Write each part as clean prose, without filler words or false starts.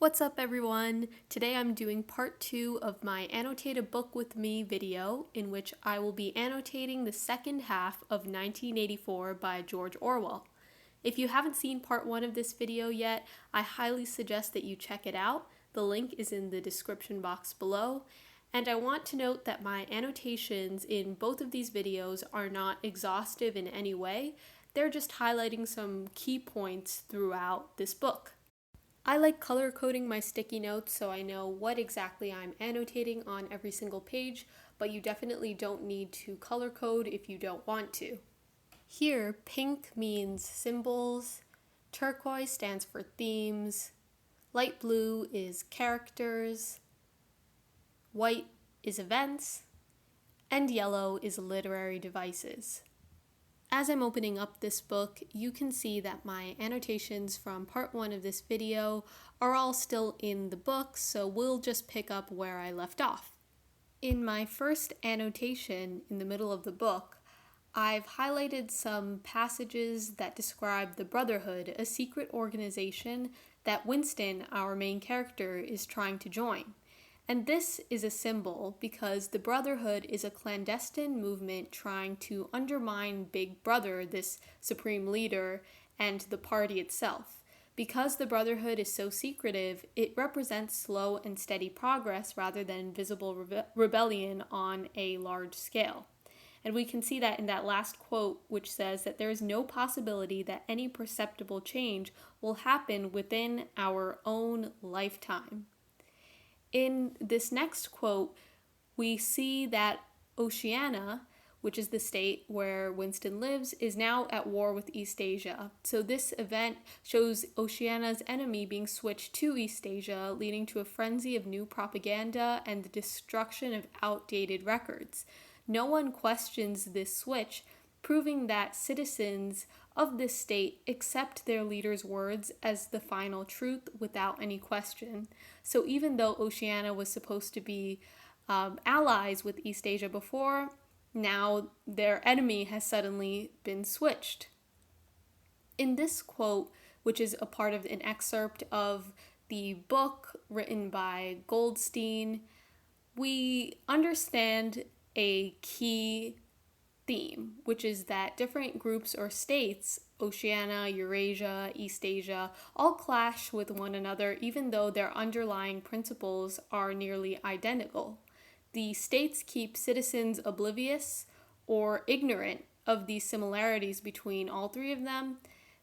What's up everyone? Today I'm doing part 2 of my Annotate a Book with Me video in which I will be annotating the second half of 1984 by George Orwell. If you haven't seen part 1 of this video yet, I highly suggest that you check it out. The link is in the description box below. And I want to note that my annotations in both of these videos are not exhaustive in any way. They're just highlighting some key points throughout this book. I like color coding my sticky notes so I know what exactly I'm annotating on every single page, but you definitely don't need to color code if you don't want to. Here, pink means symbols, turquoise stands for themes, light blue is characters, white is events, and yellow is literary devices. As I'm opening up this book, you can see that my annotations from part 1 of this video are all still in the book, so we'll just pick up where I left off. In my first annotation in the middle of the book, I've highlighted some passages that describe the Brotherhood, a secret organization that Winston, our main character, is trying to join. And this is a symbol because the Brotherhood is a clandestine movement trying to undermine Big Brother, this supreme leader, and the party itself. Because the Brotherhood is so secretive, it represents slow and steady progress rather than visible rebellion on a large scale. And we can see that in that last quote, which says that there is no possibility that any perceptible change will happen within our own lifetime. In this next quote, we see that Oceania, which is the state where Winston lives, is now at war with Eastasia. So this event shows Oceania's enemy being switched to Eastasia, leading to a frenzy of new propaganda and the destruction of outdated records. No one questions this switch, proving that citizens of this state accept their leader's words as the final truth without any question. So even though Oceania was supposed to be allies with Eastasia before, now their enemy has suddenly been switched. In this quote, which is a part of an excerpt of the book written by Goldstein, we understand a key theme, which is that different groups or states, Oceania, Eurasia, Eastasia, all clash with one another even though their underlying principles are nearly identical. The states keep citizens oblivious or ignorant of these similarities between all three of them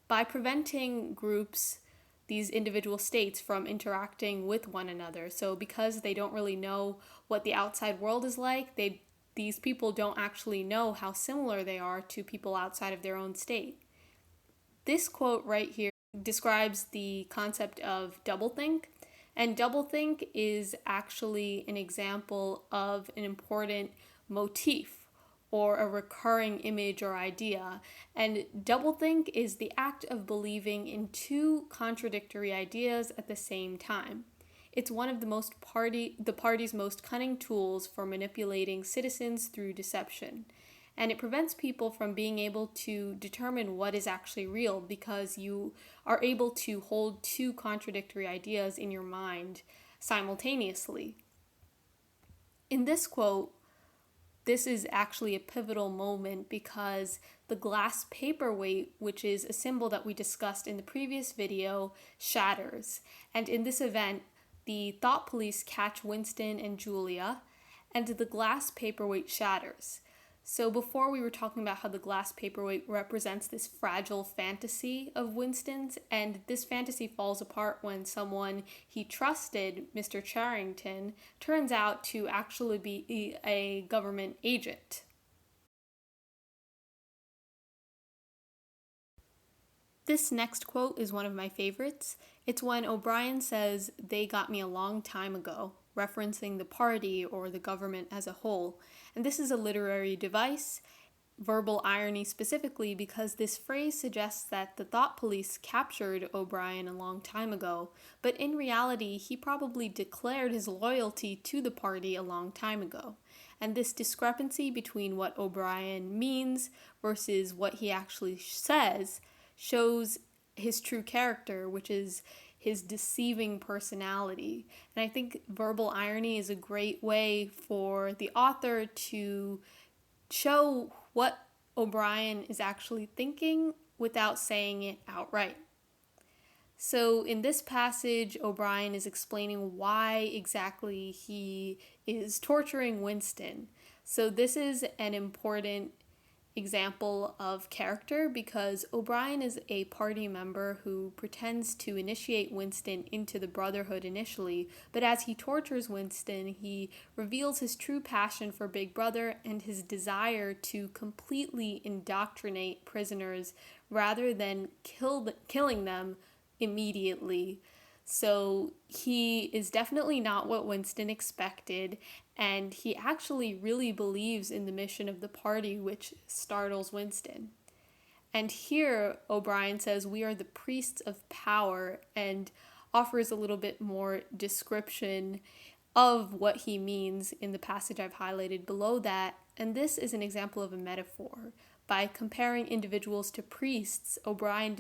by preventing groups, these individual states, from interacting with one another. So because they don't really know what the outside world is like, these people don't actually know how similar they are to people outside of their own state. This quote right here describes the concept of doublethink, and doublethink is actually an example of an important motif or a recurring image or idea. And doublethink is the act of believing in two contradictory ideas at the same time. It's one of the party's most cunning tools for manipulating citizens through deception. And it prevents people from being able to determine what is actually real because you are able to hold two contradictory ideas in your mind simultaneously. In this quote, this is actually a pivotal moment because the glass paperweight, which is a symbol that we discussed in the previous video, shatters. And in this event, the thought police catch Winston and Julia, and the glass paperweight shatters. So before we were talking about how the glass paperweight represents this fragile fantasy of Winston's, and this fantasy falls apart when someone he trusted, Mr. Charrington, turns out to actually be a government agent. This next quote is one of my favorites. It's when O'Brien says, "They got me a long time ago," referencing the party or the government as a whole. And this is a literary device, verbal irony specifically, because this phrase suggests that the thought police captured O'Brien a long time ago, but in reality, he probably declared his loyalty to the party a long time ago. And this discrepancy between what O'Brien means versus what he actually says shows his true character, which is his deceiving personality. And I think verbal irony is a great way for the author to show what O'Brien is actually thinking without saying it outright. So in this passage, O'Brien is explaining why exactly he is torturing Winston. So this is an important example of character because O'Brien is a party member who pretends to initiate Winston into the Brotherhood initially, but as he tortures Winston, he reveals his true passion for Big Brother and his desire to completely indoctrinate prisoners rather than killing them immediately. So he is definitely not what Winston expected, and he actually really believes in the mission of the party, which startles Winston. And here, O'Brien says, "We are the priests of power," and offers a little bit more description of what he means in the passage I've highlighted below that. And this is an example of a metaphor. By comparing individuals to priests, O'Brien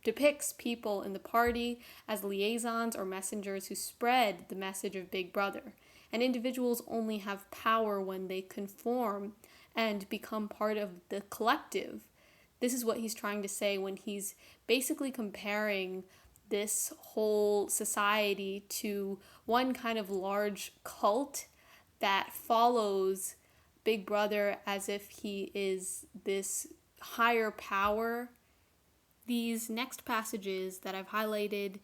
depicts people in the party as liaisons or messengers who spread the message of Big Brother. And individuals only have power when they conform and become part of the collective. This is what he's trying to say when he's basically comparing this whole society to one kind of large cult that follows Big Brother as if he is this higher power. These next passages that I've highlighted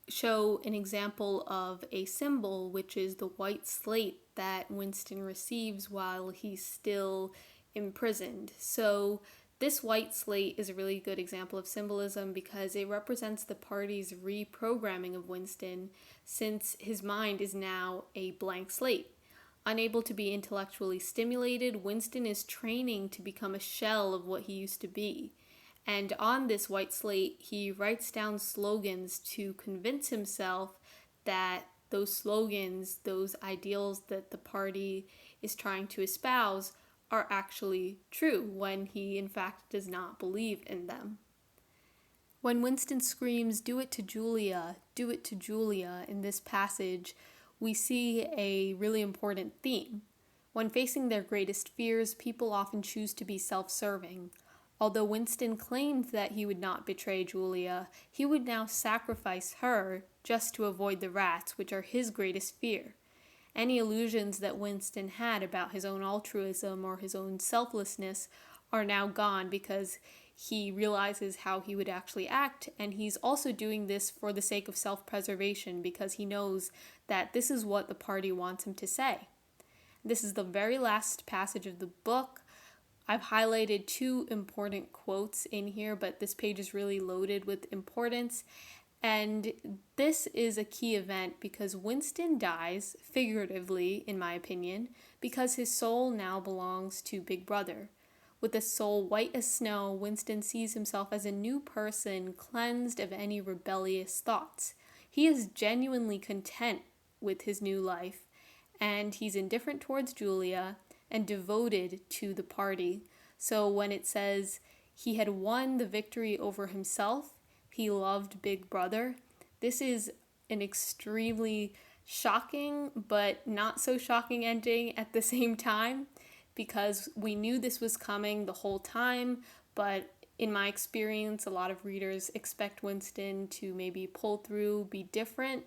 show an example of a symbol, which is the white slate that Winston receives while he's still imprisoned. So this white slate is a really good example of symbolism because it represents the party's reprogramming of Winston, since his mind is now a blank slate. Unable to be intellectually stimulated, Winston is training to become a shell of what he used to be. And on this white slate, he writes down slogans to convince himself that those slogans, those ideals that the party is trying to espouse, are actually true, when he in fact does not believe in them. When Winston screams, "Do it to Julia, do it to Julia," in this passage, we see a really important theme. When facing their greatest fears, people often choose to be self-serving. Although Winston claimed that he would not betray Julia, he would now sacrifice her just to avoid the rats, which are his greatest fear. Any illusions that Winston had about his own altruism or his own selflessness are now gone because he realizes how he would actually act, and he's also doing this for the sake of self-preservation because he knows that this is what the party wants him to say. This is the very last passage of the book. I've highlighted 2 important quotes in here, but this page is really loaded with importance. And this is a key event because Winston dies, figuratively in my opinion, because his soul now belongs to Big Brother. With a soul white as snow, Winston sees himself as a new person, cleansed of any rebellious thoughts. He is genuinely content with his new life, and he's indifferent towards Julia and devoted to the party. So when it says he had won the victory over himself, he loved Big Brother, this is an extremely shocking but not so shocking ending at the same time, because we knew this was coming the whole time, but in my experience, a lot of readers expect Winston to maybe pull through, be different,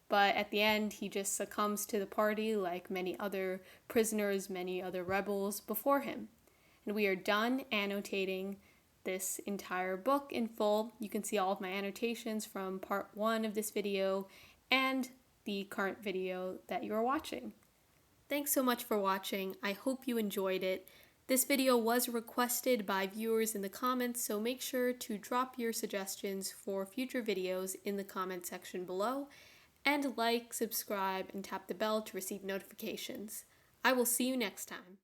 but at the end, he just succumbs to the party like many other prisoners, many other rebels before him. And we are done annotating this entire book in full. You can see all of my annotations from part 1 of this video and the current video that you are watching. Thanks so much for watching. I hope you enjoyed it. This video was requested by viewers in the comments, so make sure to drop your suggestions for future videos in the comment section below, and like, subscribe, and tap the bell to receive notifications. I will see you next time.